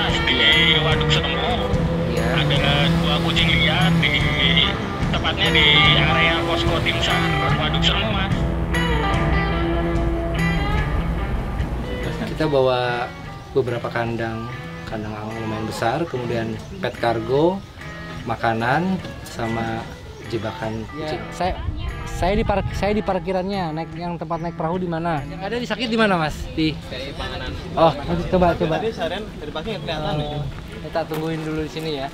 Mas di Waduk Seremu. Iya. Ada dua kucing liar di tepatnya di area posko tim SAR Waduk Seremu, Mas. Kita bawa beberapa kandang lumayan besar, kemudian pet kargo, makanan, sama jebakan kucing. Saya di parkirannya, yang tempat naik perahu di mana? Yang ada di sakit di mana, Mas? Di Panganan. Oh, nanti coba. Tadi seharian dari pagi nggak kelihatan itu. Kita tungguin dulu di sini ya.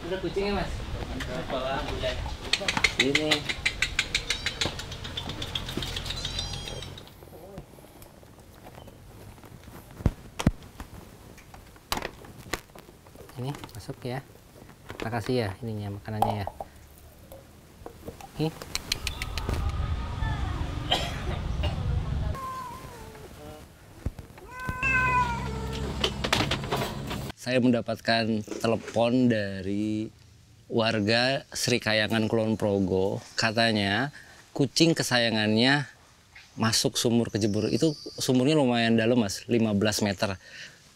Udah kucingnya, Mas? Ini. Ini masuk ya. Makasih ya ininya makanannya ya. Nih. Saya mendapatkan telepon dari warga Sri Kayangan Kulon Progo. Katanya kucing kesayangannya masuk sumur kejebur. Itu sumurnya lumayan dalam, Mas, 15 meter.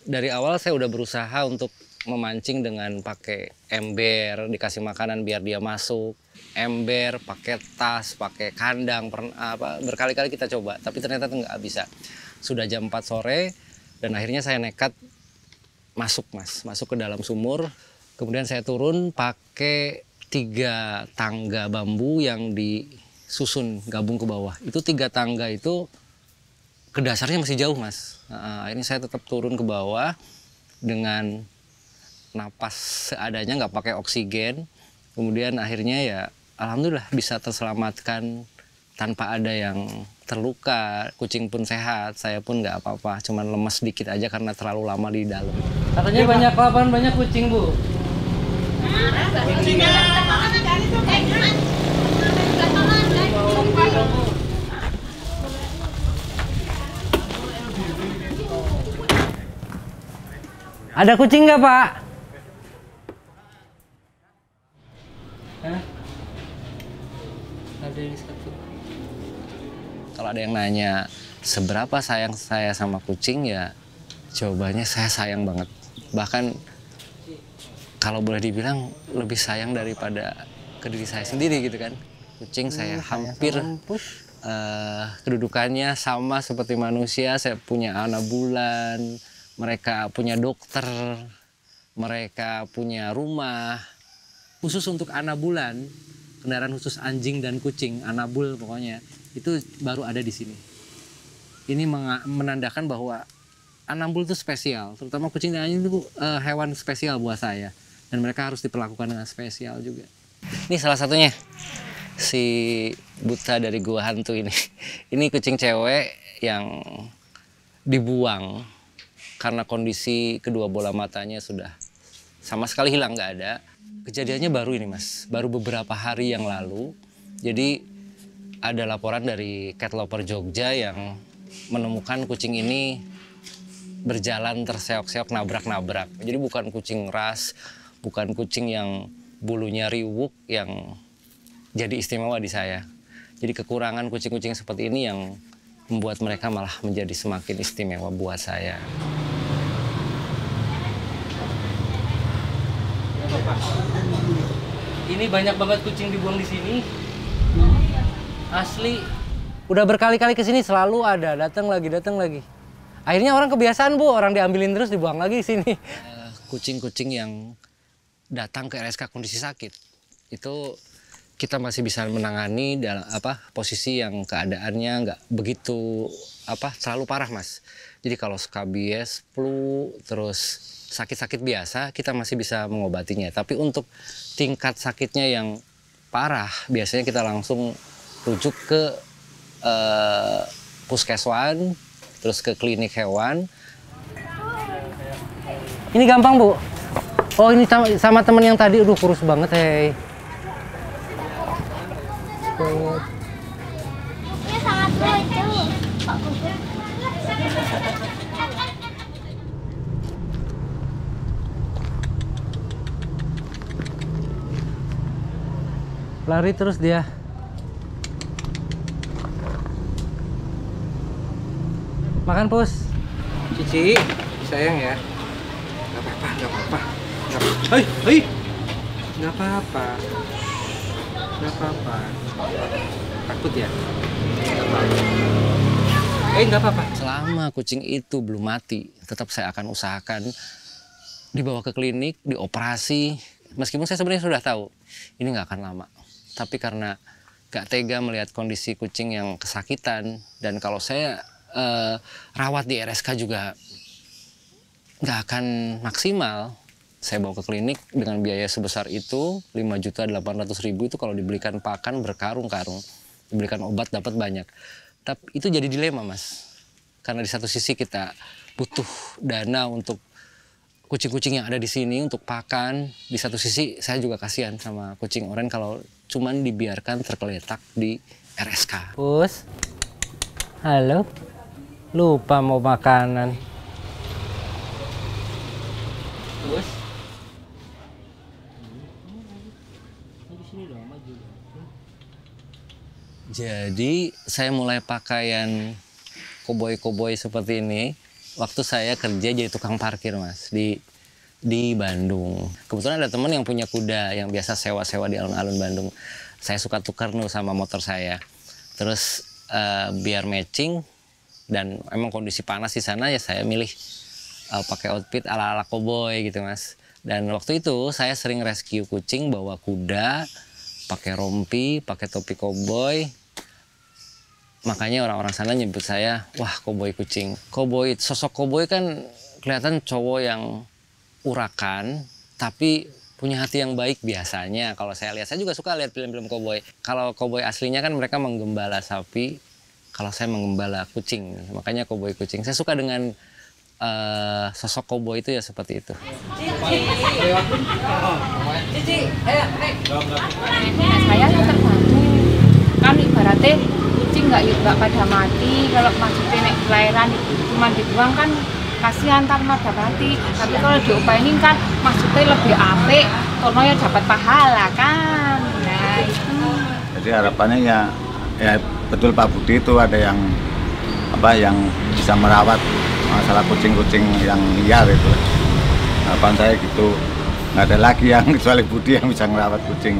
Dari awal saya udah berusaha untuk memancing dengan pakai ember, dikasih makanan biar dia masuk. Ember, pakai tas, pakai kandang, berkali-kali kita coba, tapi ternyata nggak bisa. Sudah jam 4 sore dan akhirnya saya nekat masuk, Mas, masuk ke dalam sumur. Kemudian saya turun pakai 3 tangga bambu yang disusun gabung ke bawah. Itu 3 tangga itu ke dasarnya masih jauh, Mas. Akhirnya saya tetap turun ke bawah dengan napas seadanya, nggak pakai oksigen. Kemudian akhirnya ya alhamdulillah bisa terselamatkan tanpa ada yang terluka. Kucing pun sehat, saya pun nggak apa-apa, cuman lemes dikit aja karena terlalu lama di dalam. Katanya banyak lapangan, banyak kucing, Bu. Ada kucing nggak, Pak? Hah? Ada di satu. Kalau ada yang nanya seberapa sayang saya sama kucing, ya jawabannya saya sayang banget. Bahkan kalau boleh dibilang lebih sayang daripada ke diri saya sendiri gitu kan. Kucing saya hampir kedudukannya sama seperti manusia. Saya punya anak bulan, mereka punya dokter, mereka punya rumah. Khusus untuk anak bulan, kendaraan khusus anjing dan kucing, anabul pokoknya, itu baru ada di sini. Ini menandakan bahwa anabul itu spesial, terutama kucing dan anjing itu hewan spesial buat saya. Dan mereka harus diperlakukan dengan spesial juga. Ini salah satunya, si Buta dari Gua Hantu ini. Ini kucing cewek yang dibuang karena kondisi kedua bola matanya sudah sama sekali hilang, nggak ada. Kejadiannya baru ini, Mas, baru beberapa hari yang lalu. Jadi ada laporan dari Cat Lover Jogja yang menemukan kucing ini berjalan terseok-seok, nabrak-nabrak. Jadi bukan kucing ras, bukan kucing yang bulunya riwuk yang jadi istimewa di saya. Jadi kekurangan kucing-kucing seperti ini yang membuat mereka malah menjadi semakin istimewa buat saya. Ini banyak banget kucing dibuang di sini. Asli. Udah berkali-kali ke sini selalu ada, datang lagi. Akhirnya orang kebiasaan, Bu, orang diambilin terus dibuang lagi sini. Kucing-kucing yang datang ke RSK kondisi sakit itu kita masih bisa menangani dalam posisi yang keadaannya nggak begitu terlalu parah, Mas. Jadi kalau skabies, flu, terus sakit-sakit biasa kita masih bisa mengobatinya. Tapi untuk tingkat sakitnya yang parah biasanya kita langsung rujuk ke puskeswan, terus ke klinik hewan. Ini gampang, Bu. Oh, ini sama teman yang tadi, aduh kurus banget, hei. Ini sangat lucu, Pak Gugur. Lari terus dia. Makan, Pus. Cici, sayang ya. Nggak apa-apa, nggak apa-apa. Hei, hei. Nggak apa-apa. Nggak apa-apa. Takut ya? Nggak apa-apa. Nggak apa-apa. Selama kucing itu belum mati, tetap saya akan usahakan dibawa ke klinik, dioperasi. Meskipun saya sebenarnya sudah tahu, ini nggak akan lama. Tapi karena gak tega melihat kondisi kucing yang kesakitan, dan kalau saya rawat di RSK juga nggak akan maksimal, saya bawa ke klinik dengan biaya sebesar itu, 5.800.000 itu kalau dibelikan pakan berkarung-karung, dibelikan obat dapat banyak. Tapi itu jadi dilema, Mas, karena di satu sisi kita butuh dana untuk kucing-kucing yang ada di sini untuk pakan. Di satu sisi saya juga kasihan sama kucing oranye kalau cuman dibiarkan tergeletak di RSK. Pus, halo, lupa mau makanan. Pus, jadi saya mulai pakaian koboi-koboi seperti ini waktu saya kerja jadi tukang parkir, Mas, di Bandung. Kebetulan ada teman yang punya kuda yang biasa sewa-sewa di alun-alun Bandung. Saya suka tukar sama motor saya. Terus biar matching dan emang kondisi panas di sana, ya saya milih pakai outfit ala-ala koboi gitu, Mas. Dan waktu itu saya sering rescue kucing bawa kuda, pakai rompi, pakai topi koboi. Makanya orang-orang sana nyebut saya, wah, koboi kucing. Koboi, sosok koboi kan kelihatan cowok yang urakan, tapi punya hati yang baik biasanya. Kalau saya lihat, saya juga suka lihat film-film koboi. Kalau koboi aslinya kan mereka menggembala sapi, kalau saya menggembala kucing. Makanya koboi kucing. Saya suka dengan sosok koboi itu ya seperti itu. Cici, ayo, saya yang terbantu. Kan ibaratnya kucing nggak pada mati. Kalau maksudnya nek kelahiran cuma dibuang kan kasihan tak pada mati. Tapi kalau diupainin kan maksudnya lebih apik, kono ya dapat pahala kan. Nah itu. Jadi harapannya ya betul Pak Budi itu ada yang bisa merawat masalah kucing-kucing yang liar itu. Harapan saya gitu, nggak ada lagi yang kecuali Budi yang bisa merawat kucing.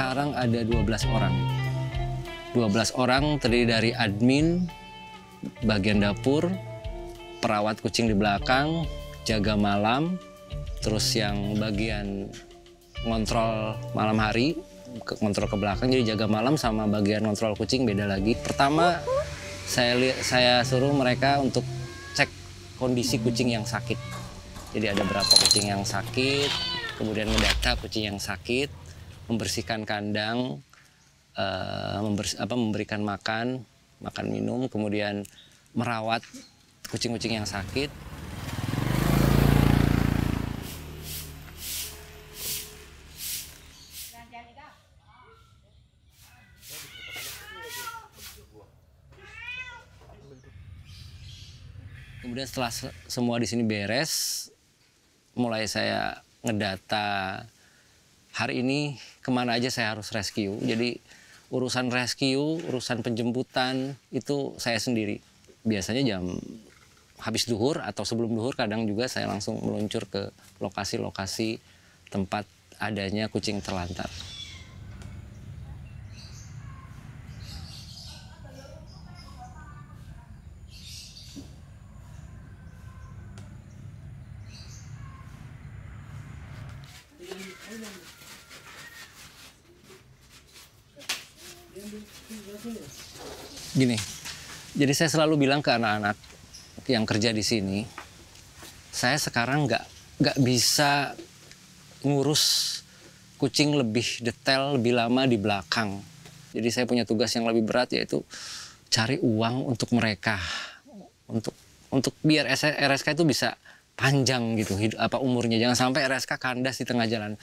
Sekarang ada 12 orang. 12 orang terdiri dari admin, bagian dapur, perawat kucing di belakang, jaga malam, terus yang bagian ngontrol malam hari, ngontrol ke belakang, jadi jaga malam sama bagian ngontrol kucing beda lagi. Pertama, saya suruh mereka untuk cek kondisi kucing yang sakit. Jadi ada berapa kucing yang sakit, kemudian mendata kucing yang sakit, membersihkan kandang, memberikan makan minum, kemudian merawat kucing-kucing yang sakit. Kemudian setelah semua di sini beres, mulai saya ngedata hari ini kemana aja saya harus rescue. Jadi urusan rescue, urusan penjemputan itu saya sendiri. Biasanya jam habis duhur atau sebelum duhur, kadang juga saya langsung meluncur ke lokasi-lokasi tempat adanya kucing terlantar. Gini, jadi saya selalu bilang ke anak-anak yang kerja di sini, saya sekarang nggak bisa ngurus kucing lebih detail, lebih lama di belakang. Jadi saya punya tugas yang lebih berat, yaitu cari uang untuk mereka, untuk biar RSK itu bisa panjang gitu umurnya. Jangan sampai RSK kandas di tengah jalan.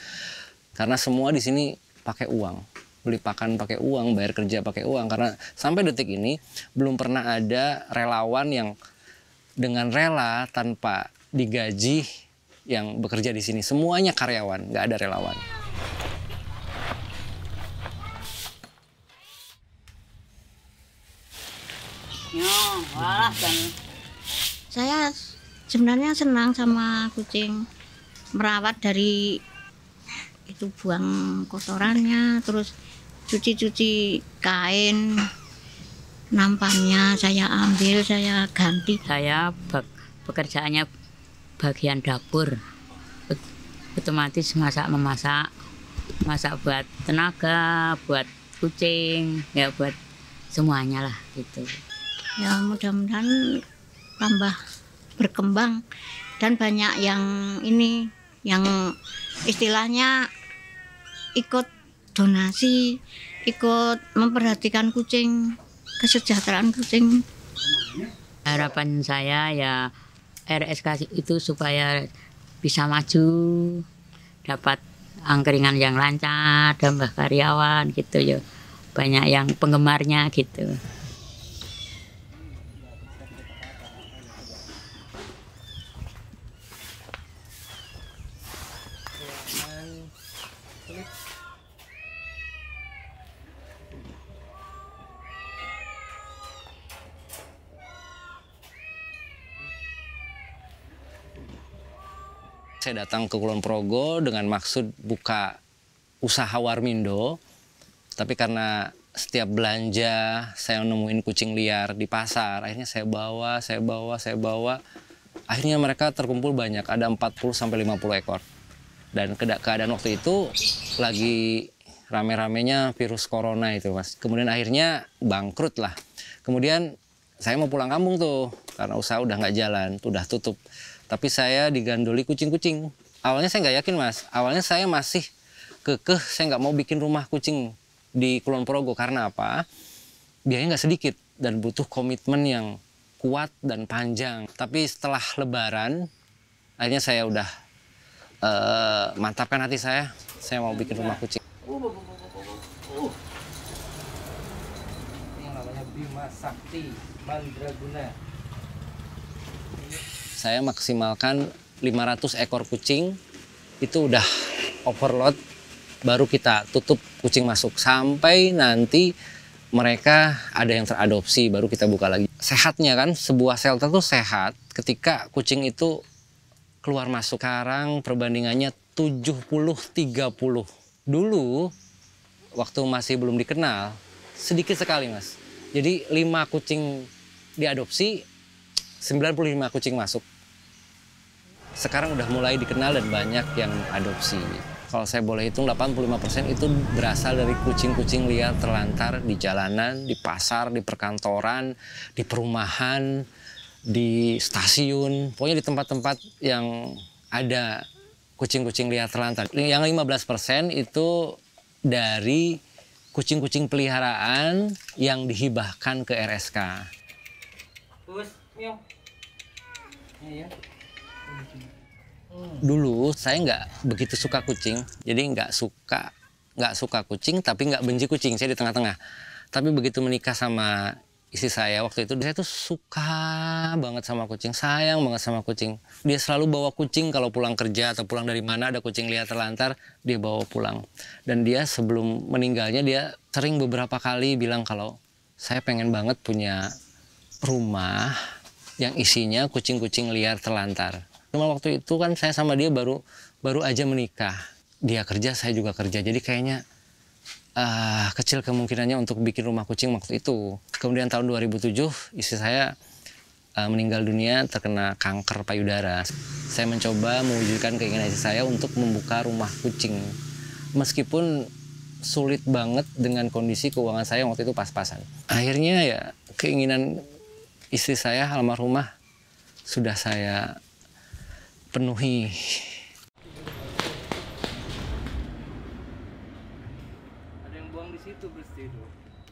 Karena semua di sini pakai uang, beli pakan pakai uang, bayar kerja pakai uang. Karena sampai detik ini belum pernah ada relawan yang dengan rela tanpa digaji yang bekerja di sini. Semuanya karyawan, nggak ada relawan. Saya sebenarnya senang sama kucing, merawat dari itu buang kotorannya, terus cuci-cuci kain, nampannya saya ambil, saya ganti. Saya pekerjaannya bagian dapur, otomatis memasak buat tenaga, buat kucing, ya buat semuanya lah gitu. Ya mudah-mudahan tambah berkembang dan banyak yang ini, yang istilahnya ikut donasi, ikut memperhatikan kucing, kesejahteraan kucing. Harapan saya ya RSK itu supaya bisa maju, dapat angkringan yang lancar, tambah karyawan gitu ya, banyak yang penggemarnya gitu. Saya datang ke Kulon Progo dengan maksud buka usaha warmindo, tapi karena setiap belanja saya nemuin kucing liar di pasar, akhirnya saya bawa. Akhirnya mereka terkumpul banyak, ada 40-50 ekor. Dan keadaan waktu itu lagi rame-ramenya virus corona itu, Mas. Kemudian akhirnya bangkrut lah. Kemudian saya mau pulang kampung tuh, karena usaha udah nggak jalan, udah tutup. Tapi saya digandoli kucing-kucing. Awalnya saya nggak yakin, Mas. Awalnya saya masih kekeh, saya nggak mau bikin rumah kucing di Kulon Progo. Karena apa? Biayanya nggak sedikit dan butuh komitmen yang kuat dan panjang. Tapi setelah Lebaran, akhirnya saya udah mantapkan hati saya mau bikin rumah kucing. Yang namanya Bima Sakti Mandraguna. Saya maksimalkan 500 ekor kucing, itu udah overload, baru kita tutup kucing masuk. Sampai nanti mereka ada yang teradopsi, baru kita buka lagi. Sehatnya kan, sebuah shelter tuh sehat ketika kucing itu keluar masuk. Sekarang perbandingannya 70-30. Dulu, waktu masih belum dikenal, sedikit sekali, Mas. Jadi 5 kucing diadopsi, 95 kucing masuk. Sekarang udah mulai dikenal dan banyak yang adopsi. Kalau saya boleh hitung, 85% itu berasal dari kucing-kucing liar terlantar di jalanan, di pasar, di perkantoran, di perumahan, di stasiun. Pokoknya di tempat-tempat yang ada kucing-kucing liar terlantar. Yang 15% itu dari kucing-kucing peliharaan yang dihibahkan ke RSK. Dulu saya nggak begitu suka kucing, jadi nggak suka kucing, tapi nggak benci kucing. Saya di tengah-tengah. Tapi begitu menikah sama istri saya waktu itu, saya tuh suka banget sama kucing, sayang banget sama kucing. Dia selalu bawa kucing kalau pulang kerja atau pulang dari mana ada kucing liar terlantar, dia bawa pulang. Dan dia sebelum meninggalnya dia sering beberapa kali bilang kalau saya pengen banget punya rumah yang isinya kucing-kucing liar terlantar. Cuma waktu itu kan saya sama dia baru aja menikah. Dia kerja, saya juga kerja. Jadi kayaknya kecil kemungkinannya untuk bikin rumah kucing waktu itu. Kemudian tahun 2007 istri saya meninggal dunia terkena kanker payudara. Saya mencoba mewujudkan keinginan istri saya untuk membuka rumah kucing. Meskipun sulit banget dengan kondisi keuangan saya waktu itu pas-pasan. Akhirnya ya keinginan istri saya almarhumah sudah saya penuhi. Ada yang buang di situ pasti itu.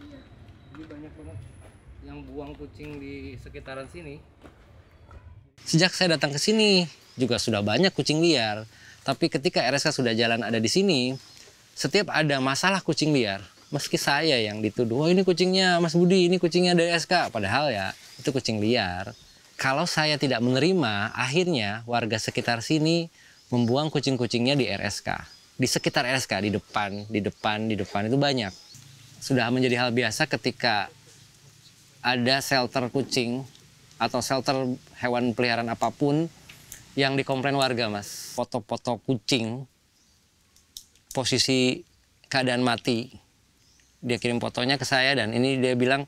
Iya. Ini banyak banget. yang buang kucing di sekitaran sini. Sejak saya datang ke sini juga sudah banyak kucing liar. Tapi ketika RSK sudah jalan ada di sini, setiap ada masalah kucing liar, meski saya yang dituduh, oh ini kucingnya Mas Budi, ini kucingnya dari SK, padahal ya itu kucing liar. Kalau saya tidak menerima, akhirnya warga sekitar sini membuang kucing-kucingnya di RSK. Di sekitar RSK, di depan itu banyak. Sudah menjadi hal biasa ketika ada shelter kucing atau shelter hewan peliharaan apapun yang dikomplain warga, Mas. Foto-foto kucing, posisi keadaan mati. Dia kirim fotonya ke saya dan ini dia bilang,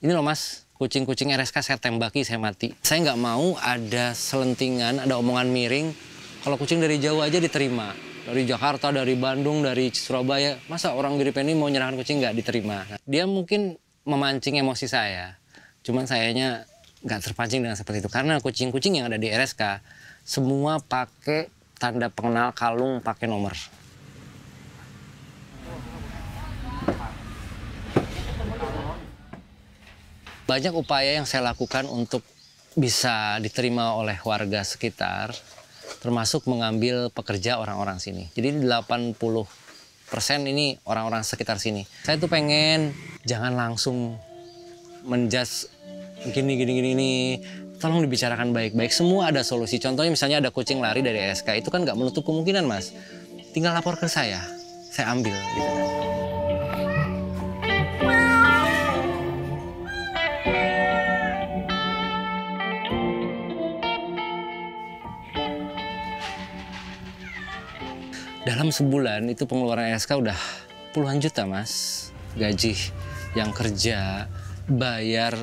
ini loh Mas, kucing-kucing RSK saya tembaki, saya mati. Saya nggak mau ada selentingan, ada omongan miring, kalau kucing dari jauh aja diterima. Dari Jakarta, dari Bandung, dari Surabaya, masa orang Girip ini mau nyerahkan kucing nggak diterima? Dia mungkin memancing emosi saya, cuman sayanya nggak terpancing dengan seperti itu. Karena kucing-kucing yang ada di RSK, semua pakai tanda pengenal kalung, pakai nomor. Banyak upaya yang saya lakukan untuk bisa diterima oleh warga sekitar, termasuk mengambil pekerja orang-orang sini. Jadi 80% ini orang-orang sekitar sini. Saya tuh pengen jangan langsung menjudge gini. Tolong dibicarakan baik-baik. Semua ada solusi. Contohnya misalnya ada kucing lari dari RSK, itu kan nggak menutup kemungkinan, Mas. Tinggal lapor ke saya ambil gitu kan. Dalam sebulan itu pengeluaran RSK udah puluhan juta, Mas. Gaji yang kerja, bayar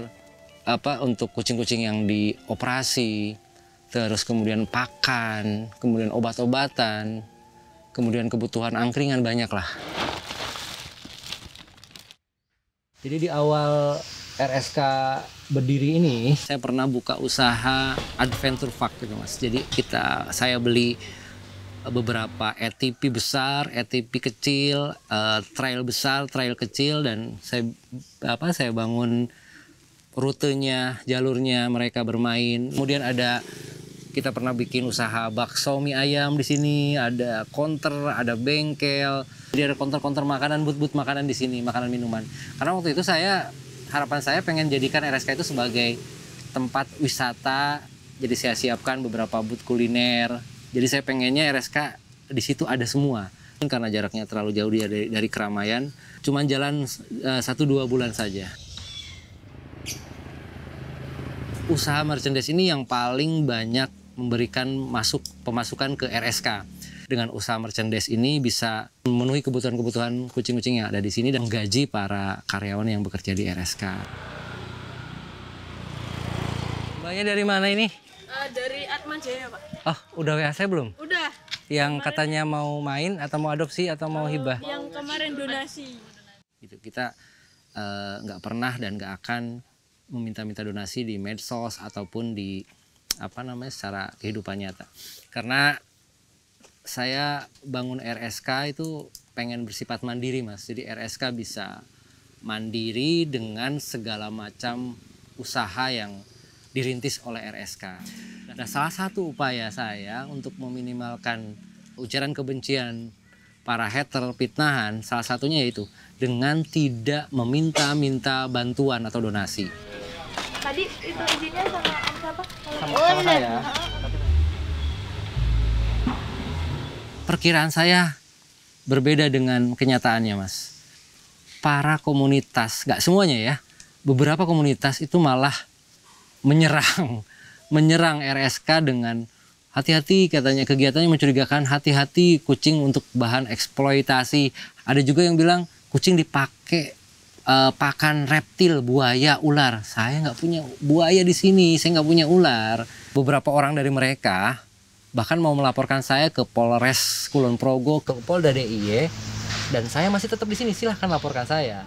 untuk kucing-kucing yang dioperasi, terus kemudian pakan, kemudian obat-obatan, kemudian kebutuhan angkringan, banyak lah. Jadi di awal RSK berdiri ini, saya pernah buka usaha adventure park gitu, Mas. Jadi saya beli beberapa ATV besar, ATV kecil, trail besar, trail kecil, dan saya bangun rutenya, jalurnya mereka bermain. Kemudian kita pernah bikin usaha bakso mie ayam di sini, ada counter, ada bengkel, jadi ada counter makanan, but makanan di sini, makanan minuman. Karena waktu itu harapan saya pengen jadikan RSK itu sebagai tempat wisata, jadi saya siapkan beberapa but kuliner. Jadi saya pengennya RSK di situ ada semua. Karena jaraknya terlalu jauh dari keramaian, cuma jalan 1-2 bulan saja. Usaha merchandise ini yang paling banyak memberikan pemasukan ke RSK. Dengan usaha merchandise ini bisa memenuhi kebutuhan-kebutuhan kucing-kucing yang ada di sini dan gaji para karyawan yang bekerja di RSK. Mbaknya dari mana ini? Dari Atmajaya, Pak. Oh, udah WA saya belum? Udah. Yang katanya mau main atau mau adopsi atau mau hibah? Yang kemarin donasi. Gitu, kita nggak pernah dan nggak akan meminta-minta donasi di medsos ataupun di secara kehidupan nyata. Karena saya bangun RSK itu pengen bersifat mandiri, Mas. Jadi RSK bisa mandiri dengan segala macam usaha yang dirintis oleh RSK. Nah, salah satu upaya saya untuk meminimalkan ujaran kebencian, para hater, fitnahan, salah satunya yaitu dengan tidak meminta-minta bantuan atau donasi. Tadi itu izinnya sama Om siapa? Sama saya. Perkiraan saya berbeda dengan kenyataannya, Mas. Para komunitas, nggak semuanya ya, beberapa komunitas itu malah menyerang RSK dengan hati-hati, katanya kegiatannya mencurigakan, hati-hati kucing untuk bahan eksploitasi. Ada juga yang bilang kucing dipakai pakan reptil, buaya, ular. Saya nggak punya buaya di sini, saya nggak punya ular. Beberapa orang dari mereka bahkan mau melaporkan saya ke Polres Kulon Progo, ke Polda DIY, dan saya masih tetap di sini. Silahkan laporkan saya.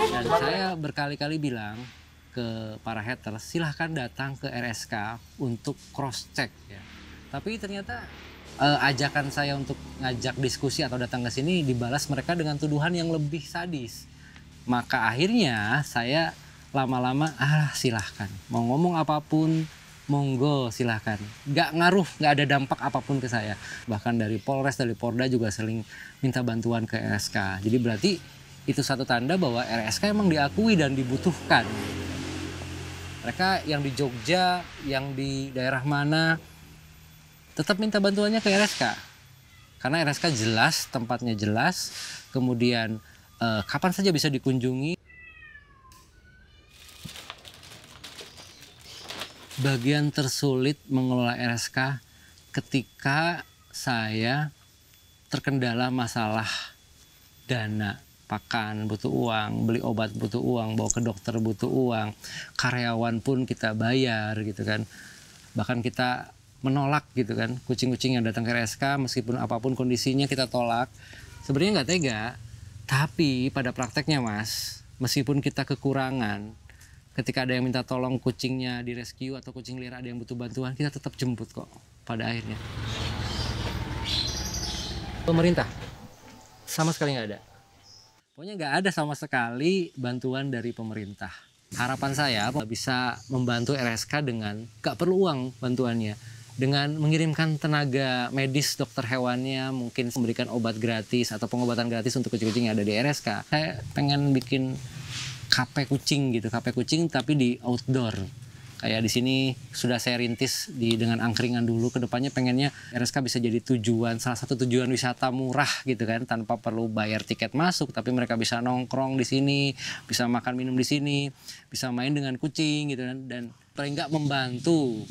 Dan saya berkali-kali bilang ke para haters, silahkan datang ke RSK untuk cross check ya. Tapi ternyata ajakan saya untuk ngajak diskusi atau datang ke sini dibalas mereka dengan tuduhan yang lebih sadis. Maka akhirnya saya lama-lama silahkan. Mau ngomong apapun, monggo silahkan. Nggak ngaruh, nggak ada dampak apapun ke saya. Bahkan dari Polres, dari Polda juga sering minta bantuan ke RSK. Jadi berarti itu satu tanda bahwa RSK emang diakui dan dibutuhkan. Mereka yang di Jogja, yang di daerah mana, tetap minta bantuannya ke RSK. Karena RSK jelas, tempatnya jelas, kemudian kapan saja bisa dikunjungi. Bagian tersulit mengelola RSK ketika saya terkendala masalah dana. Pakan butuh uang, beli obat butuh uang, bawa ke dokter butuh uang, karyawan pun kita bayar gitu kan. Bahkan kita menolak gitu kan, kucing-kucing yang datang ke RSK meskipun apapun kondisinya kita tolak. Sebenarnya nggak tega, tapi pada prakteknya Mas, meskipun kita kekurangan, ketika ada yang minta tolong kucingnya di rescue atau kucing liar ada yang butuh bantuan, kita tetap jemput kok pada akhirnya. Pemerintah sama sekali nggak ada. Pokoknya nggak ada sama sekali bantuan dari pemerintah. Harapan saya bisa membantu RSK dengan nggak perlu uang bantuannya. Dengan mengirimkan tenaga medis, dokter hewannya, mungkin memberikan obat gratis atau pengobatan gratis untuk kucing-kucing yang ada di RSK. Saya pengen bikin kafe kucing gitu, kafe kucing tapi di outdoor. Kayak di sini sudah saya rintis dengan angkringan dulu. Kedepannya pengennya RSK bisa jadi salah satu tujuan wisata murah gitu kan, tanpa perlu bayar tiket masuk, tapi mereka bisa nongkrong di sini, bisa makan minum di sini, bisa main dengan kucing gitu kan, dan paling nggak membantu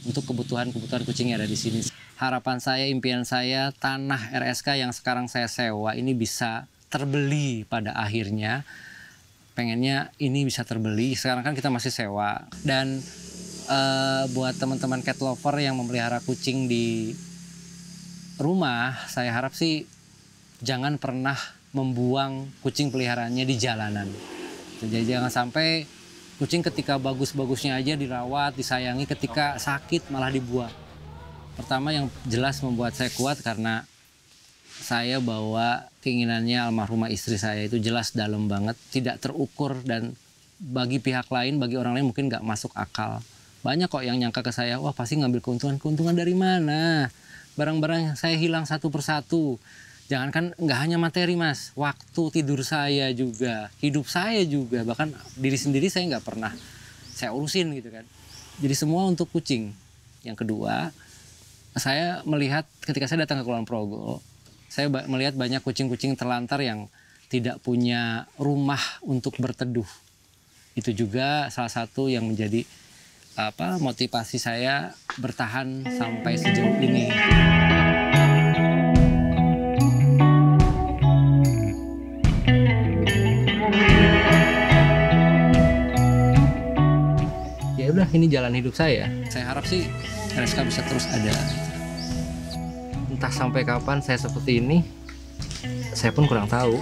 untuk kebutuhan kucing yang ada di sini. Harapan saya, impian saya, tanah RSK yang sekarang saya sewa ini bisa terbeli pada akhirnya. Pengennya ini bisa terbeli. Sekarang kan kita masih sewa. Dan buat teman-teman cat lover yang memelihara kucing di rumah, saya harap sih jangan pernah membuang kucing peliharaannya di jalanan. Jadi jangan sampai kucing ketika bagus-bagusnya aja dirawat, disayangi, ketika sakit malah dibuang. Pertama yang jelas membuat saya kuat karena saya bawa keinginannya almarhumah istri saya itu jelas dalam banget, tidak terukur, dan bagi pihak lain, bagi orang lain mungkin nggak masuk akal. Banyak kok yang nyangka ke saya, wah pasti ngambil keuntungan dari mana? Barang-barang saya hilang satu persatu. Jangankan nggak hanya materi Mas, waktu tidur saya juga, hidup saya juga, bahkan diri sendiri saya nggak pernah saya urusin gitu kan. Jadi semua untuk kucing. Yang kedua, saya melihat ketika saya datang ke Kulon Progo, saya melihat banyak kucing-kucing terlantar yang tidak punya rumah untuk berteduh. Itu juga salah satu yang menjadi motivasi saya bertahan sampai sejauh ini. Ya udah, ini jalan hidup saya. Saya harap sih RSK bisa terus ada. Entah sampai kapan saya seperti ini, saya pun kurang tahu.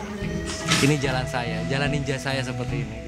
Ini jalan saya, jalan ninja saya seperti ini.